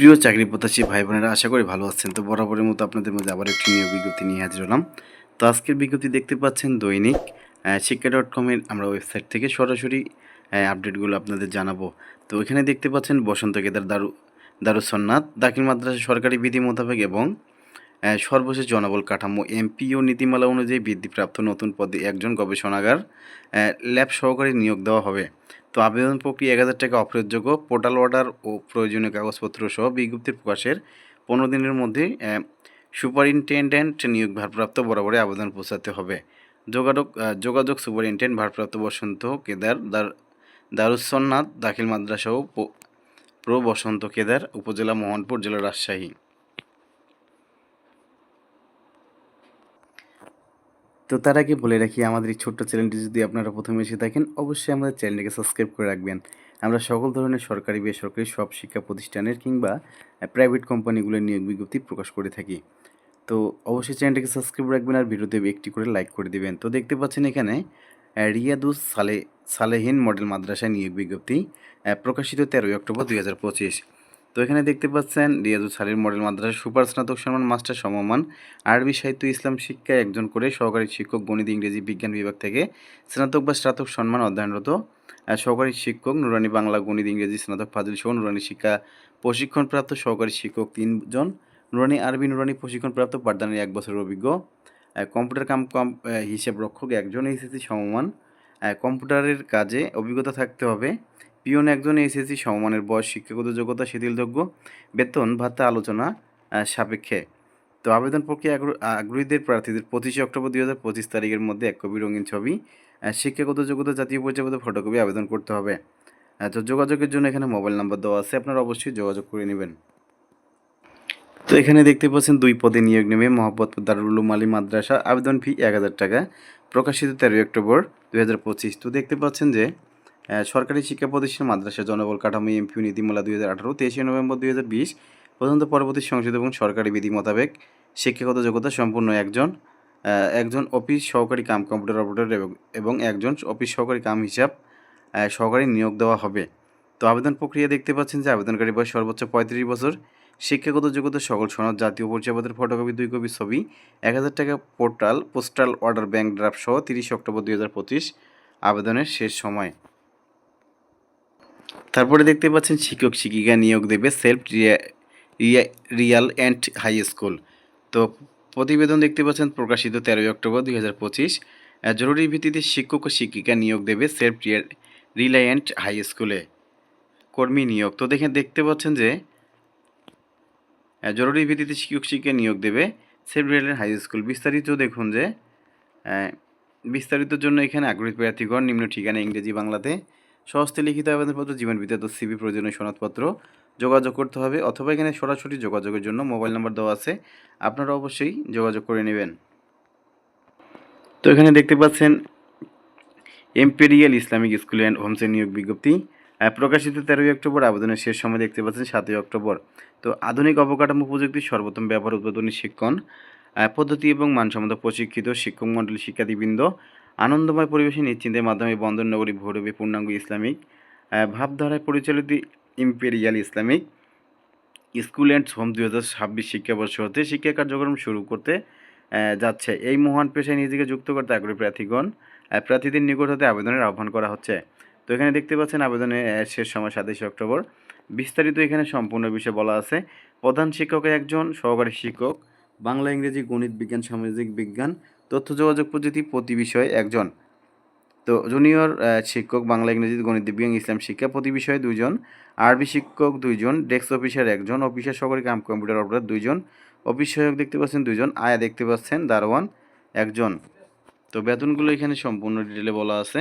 প্রিয় চাকরি প্রত্যাশী ভাই বোনেরা, আশা করি ভালো আছেন। তো বরাবরের মতো আপনাদের মধ্যে আবার একটি নিয়োগ বিজ্ঞপ্তি নিয়ে হাজির হলাম। তো আজকের বিজ্ঞপ্তি দেখতে পাচ্ছেন দৈনিক শিক্ষা.com-এর আমরা ওয়েবসাইট থেকে সরাসরি আপডেটগুলো আপনাদের জানাবো। তো এখানে দেখতে পাচ্ছেন বসন্ত কেদার দারুসন্নাথ দাখিল মাদ্রাসা সরকারি বিধি মোতাবেক এবং সর্বশেষ জনবল কাঠামো এমপি ও নীতিমালা অনুযায়ী বৃদ্ধিপ্রাপ্ত নতুন পদে একজন গবেষণাগার ল্যাব সহকারী নিয়োগ দেওয়া হবে। তো আবেদন প্রক্রিয়া ১,০০০ টাকা অফেরতযোগ্য। পোর্টাল অর্ডার ও প্রয়োজনীয় কাগজপত্র সহ বিজ্ঞপ্তির প্রকাশের ১৫ দিনের মধ্যে সুপারিনটেনডেন্ট নিয়োগ ভারপ্রাপ্ত বরাবরই আবেদন পৌঁছাতে হবে। যোগাযোগ সুপারিনটেন্ডেন্ট ভারপ্রাপ্ত বসন্ত কেদার দারুসন্নাথ দাখিল মাদ্রাসা ও প্রো বসন্ত কেদার, উপজেলা মোহনপুর, জেলা রাজশাহী। তো তার আগে বলে রাখি, আমাদের এই ছোট্ট চ্যানেলটি যদি আপনারা প্রথমে এসে থাকেন, অবশ্যই আমাদের চ্যানেলটিকে সাবস্ক্রাইব করে রাখবেন। আমরা সকল ধরনের সরকারি বেসরকারি সব শিক্ষা প্রতিষ্ঠানের কিংবা প্রাইভেট কোম্পানিগুলোর নিয়োগ বিজ্ঞপ্তি প্রকাশ করে থাকি। তো অবশ্যই চ্যানেলটিকে সাবস্ক্রাইব রাখবেন আর ভিডিওতে একটি করে লাইক করে দিবেন। তো দেখতে পাচ্ছেন এখানে রিয়াদুস সালেহীন মডেল মাদ্রাসায় নিয়োগ বিজ্ঞপ্তি প্রকাশিত 13 অক্টোবর 2025। তো এখানে দেখতে পাচ্ছেন রিয়াদুস সালেহীন মডেল মাদ্রাসা সুপার স্নাতক সম্মান মাস্টার সমমান আরবি সাহিত্য ইসলাম শিক্ষায় একজন করে সহকারী শিক্ষক, গণিত ইংরেজি বিজ্ঞান বিভাগ থেকে স্নাতক বা স্নাতক সম্মান অধ্যয়নরত সহকারী শিক্ষক, নুরানি বাংলা গণিত ইংরেজি স্নাতক ফাজিল সহ নুরানি শিক্ষা প্রশিক্ষণপ্রাপ্ত সহকারী শিক্ষক 3 জন, নুরানি আরবি নুরানি প্রশিক্ষণপ্রাপ্ত পাঠদানের 1 বছরের অভিজ্ঞ কম্পিউটার হিসাব রক্ষক একজন, এইচএসসি সমমান কম্পিউটারের কাজে অভিজ্ঞতা থাকতে হবে। পিওন একজন, এইচএসসি সমমানের বয়স, শিক্ষাগত যোগ্যতা শিথিলযোগ্য, বেতন ভাতা আলোচনা সাপেক্ষে। তো আবেদন প্রক্রিয়া আগ্রহীদের প্রার্থীদের 25 অক্টোবর 2025 তারিখের মধ্যে 1 কপি রঙিন ছবি, শিক্ষাগত যোগ্যতা জাতীয় পরিচয়পত্র ফটোকপি আবেদন করতে হবে। তো যোগাযোগের জন্য এখানে মোবাইল নাম্বার দেওয়া আছে, আপনারা অবশ্যই যোগাযোগ করে নেবেন। তো এখানে দেখতে পাচ্ছেন 2 পদে নিয়োগ নেবে মোহাম্মদপুর দারুল উলুম আলী মাদ্রাসা, আবেদন ফি 1000 টাকা, প্রকাশিত 13 অক্টোবর 2025। তো দেখতে পাচ্ছেন যে সরকারি শিক্ষা প্রতিষ্ঠান মাদ্রাসা জনবল কাঠামো এমপিও নীতিমালা 2018, 23 নভেম্বর 2020 পর্যন্ত পরবর্তী সংশোধন এবং সরকারি বিধি মোতাবেক শিক্ষাগত যোগ্যতা সম্পূর্ণ একজন অফিস সহকারী কাম কম্পিউটার অপারেটর এবং একজন অফিস সহকারী কাম হিসাব সহকারী নিয়োগ দেওয়া হবে। তো আবেদন প্রক্রিয়া দেখতে পাচ্ছেন যে আবেদনকারী বয়স সর্বোচ্চ 35 বছর, শিক্ষাগত যোগ্যতা সকল সনদ, জাতীয় পরিচয়পত্রের ফটোকপি 2 কপি, ছবি, 1000 টাকা পোস্টাল অর্ডার ব্যাংক ড্রাফট সহ 30 অক্টোবর 2025 আবেদনের শেষ সময়। তারপরে দেখতে পাচ্ছেন শিক্ষক শিক্ষিকা নিয়োগ দেবে সেলফ রিয়াল অ্যান্ড হাই স্কুল। তো প্রতিবেদন দেখতে পাচ্ছেন প্রকাশিত 13 অক্টোবর 2025। জরুরি ভিত্তিতে শিক্ষক ও শিক্ষিকা নিয়োগ দেবে সেলফ রিলায়েন্ট হাই স্কুলে কর্মী নিয়োগ। তো দেখতে পাচ্ছেন যে জরুরি ভিত্তিতে শিক্ষক শিক্ষিকা নিয়োগ দেবে সেলফ রিলায়েন্ট হাই স্কুল। বিস্তারিত দেখুন যে বিস্তারিতর জন্য এখানে আগ্রহী প্রার্থীগণ নিম্ন ঠিকানা ইংরেজি বাংলাতে সহজতে লিখিত আবেদনপত্র, জীবন বৃত্তান্ত, সিভি, প্রয়োজনীয় সনদপত্র যোগাযোগ করতে হবে, অথবা এখানে সরাসরি যোগাযোগের জন্য মোবাইল নাম্বার দেওয়া আছে, আপনারা অবশ্যই যোগাযোগ করে নেবেন। তো এখানে দেখতে পাচ্ছেন এম্পেরিয়াল ইসলামিক স্কুল অ্যান্ড হোমসের নিয়োগ বিজ্ঞপ্তি প্রকাশিত 13 অক্টোবর, আবেদনের শেষ সময় দেখতে পাচ্ছেন 7 অক্টোবর। তো আধুনিক অবকাঠামো প্রযুক্তির সর্বোত্তম ব্যবহার উদ্বোধনী শিক্ষণ পদ্ধতি এবং মানসম্মত প্রশিক্ষিত শিক্ষক মণ্ডলী শিক্ষার্থীবৃন্দ আনন্দময় পরিবেশে নিশ্চিন্তের মাধ্যমে বন্দর নগরী ভৈরবে পূর্ণাঙ্গ ইসলামিক ভাবধারায় পরিচালিত imperial Islamic school and home 2026 শিক্ষাবর্ষ হতে শিক্ষা কার্যক্রম শুরু করতে যাচ্ছে। এই মহান পেশায় নিজেকে যুক্ত করতে আগ্রহী প্রার্থীদের নিকট হতে আবেদনের আহ্বান করা হচ্ছে। তো এখানে দেখতে পাচ্ছেন আবেদনের শেষ সময় 27 অক্টোবর। বিস্তারিত এখানে সম্পূর্ণ বিষয় বলা আছে। প্রধান শিক্ষক একজন, সহকারী শিক্ষক বাংলা ইংরেজি গণিত বিজ্ঞান সামাজিক বিজ্ঞান তথ্য যোগাযোগ প্রযুক্তি প্রতি বিষয়ে একজন। তো জুনিয়র শিক্ষক বাংলা ইংরেজি গণিত বিজ্ঞান ইসলাম শিক্ষা প্রতি বিষয়ে 2 জন, আরবি শিক্ষক 2 জন, ডেস্ক অফিসার 1 জন, অফিসার সহকারী কাম কম্পিউটার অপারেটর 2 জন, অফিস সহায়ক দেখতে পাচ্ছেন 2 জন, আয়া দেখতে পাচ্ছেন দারোয়ান 1 জন। তো বেতনগুলো এখানে সম্পূর্ণ ডিটেলে বলা আছে।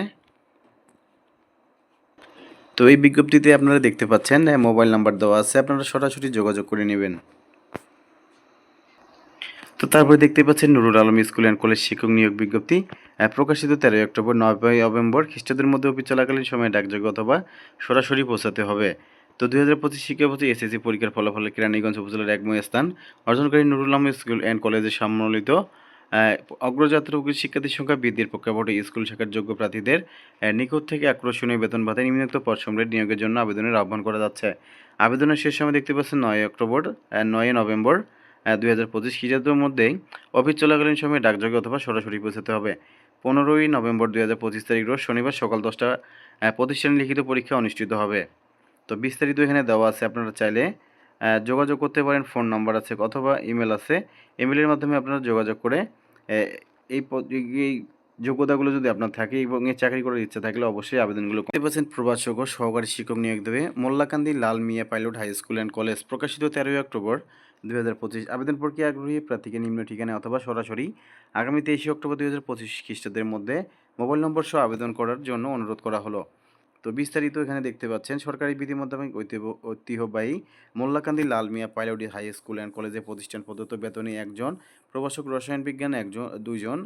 তো এই বিজ্ঞপ্তিতে আপনারা দেখতে পাচ্ছেন মোবাইল নাম্বার দেওয়া আছে, আপনারা সরাসরি যোগাযোগ করে নেবেন। তো তারপরে দেখতে পাচ্ছেন Nurul Alam school and college শিক্ষক নিয়োগ বিজ্ঞপ্তি প্রকাশিত 13 অক্টোবর। 9 নভেম্বর খ্রিস্টাব্দের মধ্যে অফিস চলাকালীন সময়ে ডাকযোগে অথবা সরাসরি পৌঁছাতে হবে। তো 2025 শিক্ষাবর্ষে এসএসসি পরীক্ষার ফলাফলে কেরানীগঞ্জ উপজেলার 1 স্থান অর্জনকারী নুরুল আলম স্কুল অ্যান্ড কলেজের সম্মিলিত অগ্রযাত্রা শিক্ষার্থীর সংখ্যা বৃদ্ধির প্রেক্ষাপটে স্কুল শাখার যোগ্য প্রার্থীদের নিকট থেকে আকর্ষণীয় বেতন ভাতায় নিম্নোক্ত পদ সমূহের নিয়োগের জন্য আবেদনের আহ্বান করা যাচ্ছে। আবেদনের শেষ সময় দেখতে পাচ্ছেন 9 নভেম্বর 2025 খ্রিস্টাব্দের মধ্যেই অফিস চলাকালীন সময়ে ডাকযোগে অথবা সরাসরি পৌঁছাতে হবে। 15ই নভেম্বর 2025 তারিখ রোজ শনিবার সকাল 10টা প্রতিষ্ঠানে লিখিত পরীক্ষা অনুষ্ঠিত হবে। তো বিস্তারিত এখানে দেওয়া আছে, আপনারা চাইলে যোগাযোগ করতে পারেন। ফোন নাম্বার আছে অথবা ইমেল আছে, ইমেলের মাধ্যমে আপনারা যোগাযোগ করে এই এই যোগ্যতাগুলো যদি আপনার থাকে এবং এই চাকরি করার ইচ্ছা থাকলে অবশ্যই আবেদনগুলো করতে পারছেন। প্রবাসক ও সহকারী শিক্ষক নিয়োগ দেবে Mollakandi Lal Mia pilot high school and college. প্রকাশিত 13ই অক্টোবর 2025। আবেদন প্রক্রিয়া আগ্রহী প্রার্থীকে নিম্ন ঠিকানায় অথবা সরাসরি আগামী 23 অক্টোবর 2025 খ্রিস্টাব্দের মধ্যে মোবাইল নম্বর সহ আবেদন করার জন্য অনুরোধ করা হলো। তো বিস্তারিত এখানে দেখতে পাচ্ছেন, সরকারি বিধি মোতাবেক ঐতিহ্যবাহী Mollakandi Lal Mia pilot high school and কলেজে প্রতিষ্ঠান প্রদত্ত বেতনে একজন, প্রভাষক রসায়ন বিজ্ঞান দুইজন,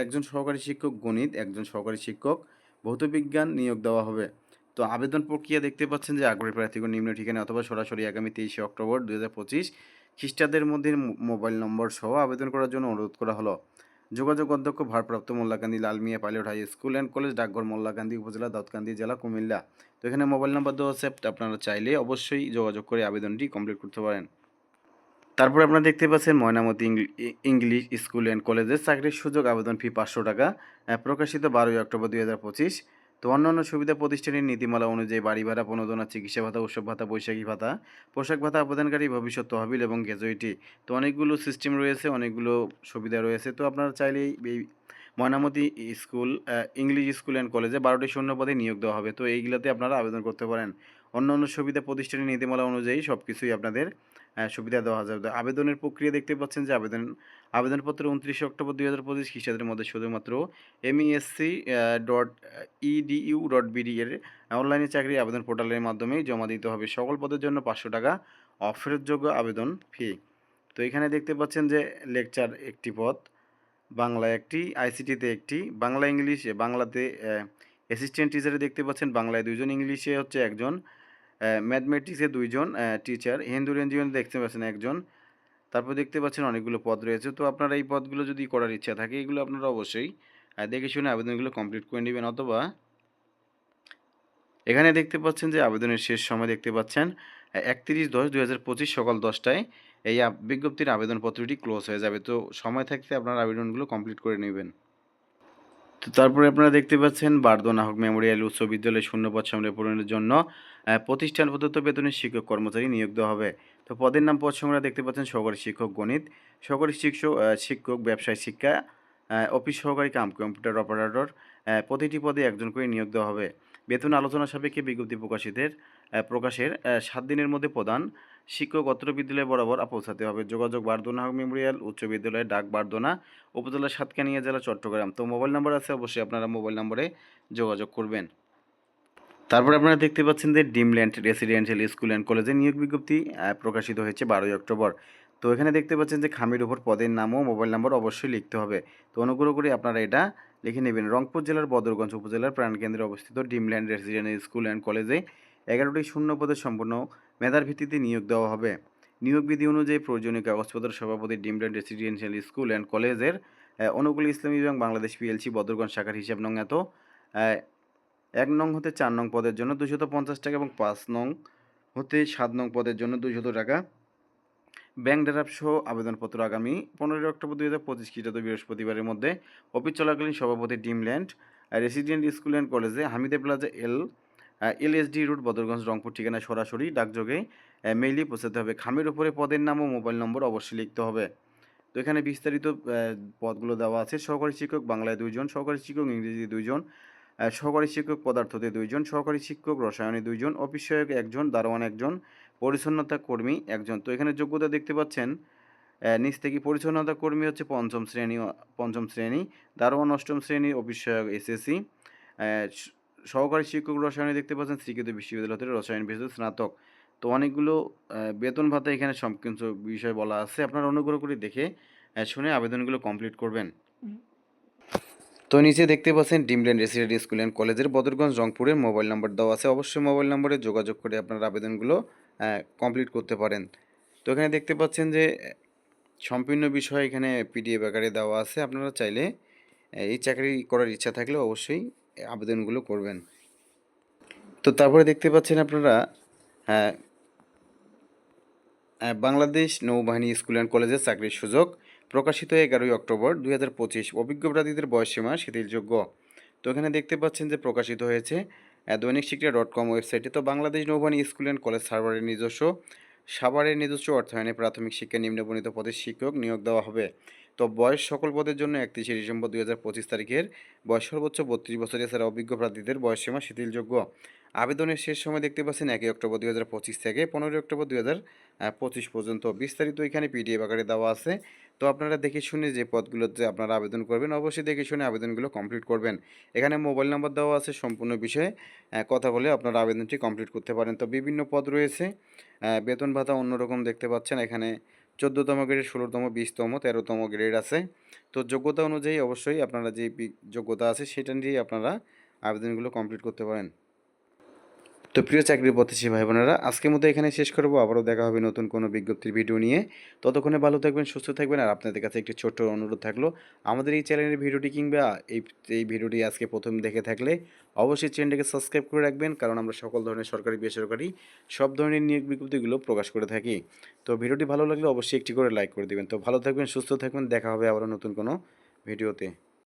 একজন সহকারী শিক্ষক গণিত, একজন সহকারী শিক্ষক ভৌতবিজ্ঞান নিয়োগ দেওয়া হবে। তো আবেদন প্রক্রিয়া দেখতে পাচ্ছেন যে আগ্রহী প্রার্থীগণ নিম্ন ঠিকানা অথবা সরাসরি আগামী 23 অক্টোবর 2025 খ্রিস্টাব্দের মধ্যে মোবাইল নম্বর সহ আবেদন করার জন্য অনুরোধ করা হলো। যোগাযোগ অধ্যক্ষ ভারপ্রাপ্ত Mollakandi Lal Mia pilot high school and college, ডাকঘর মোল্লাকান্দি, উপজেলা দাউদকান্দি, জেলা কুমিল্লা। তো এখানে মোবাইল নাম্বার দেওয়া আছে, আপনারা চাইলে অবশ্যই যোগাযোগ করে আবেদনটি কমপ্লিট করতে পারেন। তারপরে আপনারা দেখতে পাচ্ছেন ময়নামতি ইংলিশ স্কুল অ্যান্ড কলেজের চাকরির সুযোগ, আবেদন ফি 500 টাকা, প্রকাশিত 12ই অক্টোবর 2025। তো অন্যান্য সুবিধা প্রতিষ্ঠানের নীতিমালা অনুযায়ী বাড়ি ভাড়া, প্রণোদনা, চিকিৎসা ভাতা, উৎসব ভাতা, বৈশাখী ভাতা, পোশাক ভাতা আবেদনকারী ভবিষ্যৎ তহবিল এবং গ্র্যাজুইটি। তো অনেকগুলো সিস্টেম রয়েছে, অনেকগুলো সুবিধা রয়েছে। তো আপনারা চাইলেই এই ময়নামতি ইংলিশ স্কুল অ্যান্ড কলেজে 12টি শূন্য পদে নিয়োগ দেওয়া হবে। তো এইগুলোতে আপনারা আবেদন করতে পারেন। অন্যান্য সুবিধা প্রতিষ্ঠানের নীতিমালা অনুযায়ী সব কিছুই আপনাদের সুবিধা দেওয়া যাবে। আবেদনের প্রক্রিয়া দেখতে পাচ্ছেন যে আবেদনপত্র 29 অক্টোবর 2025 খ্রিস্টাব্দের মধ্যে শুধুমাত্র mesc.edu.bd এর অনলাইনে চাকরি আবেদন পোর্টালের মাধ্যমেই জমা দিতে হবে। সকল পদের জন্য 500 টাকা অফেরতযোগ্য আবেদন ফি। তো এখানে দেখতে পাচ্ছেন যে লেকচার একটি পদ, বাংলা একটি, আইসিটিতে একটি, বাংলা ইংলিশে, বাংলাতে অ্যাসিস্ট্যান্ট টিচারে দেখতে পাচ্ছেন বাংলায় 2 জন, ইংলিশে হচ্ছে একজন, ম্যাথমেটিক্সে 2 জন টিচার, হিন্দু রেঞ্জিয়ন দেখতে পাচ্ছেন একজন। তারপর দেখতে পাচ্ছেন অনেকগুলো পদ রয়েছে। তো আপনারা এই পদগুলো যদি করার ইচ্ছা থাকে এগুলো আপনারা অবশ্যই দেখে শুনে আবেদনগুলো কমপ্লিট করে নেবেন। অথবা এখানে দেখতে পাচ্ছেন যে আবেদনের শেষ সময় দেখতে পাচ্ছেন 31/10/2025 সকাল 10টায় এই বিজ্ঞপ্তির আবেদনপত্রটি ক্লোজ হয়ে যাবে। তো সময় থাকতে আপনারা আবেদনগুলো কমপ্লিট করে নেবেন। তো তারপরে আপনারা দেখতে পাচ্ছেন বারদোনা হক মেমোরিয়াল উচ্চ বিদ্যালয়ে শূন্যপদ সংগ্রহ পূরণের জন্য প্রতিষ্ঠান প্রদত্ত বেতনের শিক্ষক কর্মচারী নিয়োগ দেওয়া হবে। তো পদের নাম পদ সংগ্রহ দেখতে পাচ্ছেন সহকারী শিক্ষক গণিত, সহকারী শিক্ষক ব্যবসায় শিক্ষা, অফিস সহকারী কম্পিউটার অপারেটর। প্রতিটি পদে একজন করে নিয়োগ দেওয়া হবে। বেতন আলোচনা সাপেক্ষে বিজ্ঞপ্তি প্রকাশের 7 দিনের মধ্যে প্রদান শিক্ষক অত্র বিদ্যালয় বরাবর পৌঁছাতে হবে। যোগাযোগ বারদোনা হক মেমোরিয়াল উচ্চ বিদ্যালয়, ডাক বারদোনা, উপজেলা সাতকানিয়া, জেলা চট্টগ্রাম। তো মোবাইল নাম্বার আছে, অবশ্যই আপনারা মোবাইল নম্বরে যোগাযোগ করবেন। তারপরে আপনারা দেখতে পাচ্ছেন যে ডিমল্যান্ড রেসিডেন্সিয়াল স্কুল অ্যান্ড কলেজে নিয়োগ বিজ্ঞপ্তি প্রকাশিত হয়েছে 12ই অক্টোবর। তো এখানে দেখতে পাচ্ছেন যে খামের উপর পদের নাম ও মোবাইল নাম্বার অবশ্যই লিখতে হবে। তো অনুগ্রহ করে আপনারা এটা লিখে নেবেন। রংপুর জেলার বদরগঞ্জ উপজেলার প্রাণকেন্দ্রে অবস্থিত ডিমল্যান্ড রেসিডেন্সিয়াল স্কুল অ্যান্ড কলেজে 11টি শূন্য পদের সম্পূর্ণ মেধার ভিত্তিতে নিয়োগ দেওয়া হবে। নিয়োগ বিধি অনুযায়ী প্রয়োজনীয় কাগজপত্র সভাপতি ডিমল্যান্ড রেসিডেন্সিয়াল স্কুল অ্যান্ড কলেজের অনুকূল ইসলামী এবং বাংলাদেশ পিএলসি বদরগঞ্জ শাখার হিসাব নং 1 নং হতে 4 নং পদের জন্য 250 টাকা এবং 5 নং হতে 7 নং পদের জন্য 200 টাকা। ব্যাংক ড্রাফট সহ আবেদনপত্র আগামী 15 অক্টোবর 2025 খ্রিস্টাব্দ বৃহস্পতিবারের মধ্যে অফিস চলাকালীন সভাপতি ডিমল্যান্ড রেসিডেন্ট স্কুল অ্যান্ড কলেজে হামিদে plaza LSD road Badarganj Rangpur ঠিকানায় সরাসরি ডাকযোগে মেইলে পৌঁছাতে হবে। খামের উপরে পদের নাম ও মোবাইল নম্বর অবশ্যই লিখতে হবে। তো এখানে বিস্তারিত পদগুলো দেওয়া আছে। সহকারী শিক্ষক বাংলায় 2 জন, সহকারী শিক্ষক ইংরেজি 2 জন, সহকারী শিক্ষক পদার্থতে 2 জন, সহকারী শিক্ষক রসায়নে 2 জন, অফিস সহায়ক 1 জন, দারোয়ান 1 জন, পরিচ্ছন্নতা কর্মী 1 জন। তো এখানে যোগ্যতা দেখতে পাচ্ছেন নিচ থেকে পরিচ্ছন্নতা কর্মী হচ্ছে পঞ্চম শ্রেণী, দারোয়ান 8ম শ্রেণী, অফিস সহায়ক এসএসসি, সহকারী শিক্ষক রসায়নে দেখতে পাচ্ছেন স্বীকৃত বিশ্ববিদ্যালয় হতে রসায়ন বিভাগে স্নাতক। তো অনেকগুলো বেতন ভাতা এখানে সব কিছু বিষয় বলা আছে। আপনারা অনুগ্রহ করে দেখে শুনে আবেদনগুলো কমপ্লিট করবেন। তো নিচে দেখতে পাচ্ছেন ডিমল্যান্ড রেসিডেন্ট স্কুল অ্যান্ড কলেজের বদরগঞ্জ রংপুরের মোবাইল নাম্বার দেওয়া আছে। অবশ্যই মোবাইল নম্বরে যোগাযোগ করে আপনার আবেদনগুলো কমপ্লিট করতে পারেন। তো এখানে দেখতে পাচ্ছেন যে সম্পূর্ণ বিষয় এখানে পিডিএফ আকারে দেওয়া আছে। আপনারা চাইলে এই চাকরি করার ইচ্ছা থাকলে অবশ্যই আবেদনগুলো করবেন। তো তারপরে দেখতে পাচ্ছেন আপনারা হ্যাঁ, বাংলাদেশ নৌবাহিনী স্কুল অ্যান্ড কলেজে চাকরির সুযোগ প্রকাশিত 11 অক্টোবর 2025। অভিজ্ঞ প্রার্থীদের বয়সসীমা শিথিলযোগ্য। তো এখানে দেখতে পাচ্ছেন যে প্রকাশিত হয়েছে দৈনিক শিক্ষা .com ওয়েবসাইটে। তো বাংলাদেশ নৌবাহিনী স্কুল অ্যান্ড কলেজ সাভারের নিজস্ব অর্থায়নে প্রাথমিক শিক্ষা নিম্নবর্ণিত পদের শিক্ষক নিয়োগ দেওয়া হবে। তো বয়স সকল পদের জন্য 31 ডিসেম্বর 2025 তারিখের বয়স সর্বোচ্চ 32 বছর। এছাড়া অভিজ্ঞ প্রার্থীদের বয়সসীমা শিথিলযোগ্য। আবেদনের শেষ সময় দেখতে পাচ্ছেন 1 অক্টোবর 2025 থেকে 15 অক্টোবর 2025 পর্যন্ত। বিস্তারিত এখানে পিডিএফ আকারে দেওয়া আছে। তো আপনারা দেখে শুনে যে পদগুলোতে আপনারা আবেদন করবেন, অবশ্যই দেখে শুনে আবেদনগুলো কমপ্লিট করবেন। এখানে মোবাইল নাম্বার দেওয়া আছে, সম্পূর্ণ বিষয়ে কথা বলে আপনারা আবেদনটি কমপ্লিট করতে পারেন। তো বিভিন্ন পদ রয়েছে। বেতন ভাতা অন্যরকম দেখতে পাচ্ছেন এখানে 14তম গ্রেড, 16তম, 20তম, 13তম গ্রেড আছে। তো যোগ্যতা অনুযায়ী অবশ্যই আপনারা যে যোগ্যতা আছে সেটা নিয়েই আপনারা আবেদনগুলো কমপ্লিট করতে পারেন। তো প্রিয় চাকরি প্রত্যাশী ভাই বোনেরা, আজকের মতো এখানে শেষ করবো। আবারও দেখা হবে নতুন কোনো বিজ্ঞপ্তির ভিডিও নিয়ে। ততক্ষণে ভালো থাকবেন, সুস্থ থাকবেন। আর আপনাদের কাছে একটি ছোট্ট অনুরোধ থাকলো, আমাদের এই চ্যানেলের ভিডিওটি কিংবা এই ভিডিওটি আজকে প্রথম দেখে থাকলে অবশ্যই চ্যানেলটিকে সাবস্ক্রাইব করে রাখবেন, কারণ আমরা সকল ধরনের সরকারি বেসরকারি সব ধরনের নিয়োগ বিজ্ঞপ্তিগুলো প্রকাশ করে থাকি। তো ভিডিওটি ভালো লাগলে অবশ্যই একটি করে লাইক করে দেবেন। তো ভালো থাকবেন, সুস্থ থাকবেন, দেখা হবে আবারও নতুন কোনো ভিডিওতে।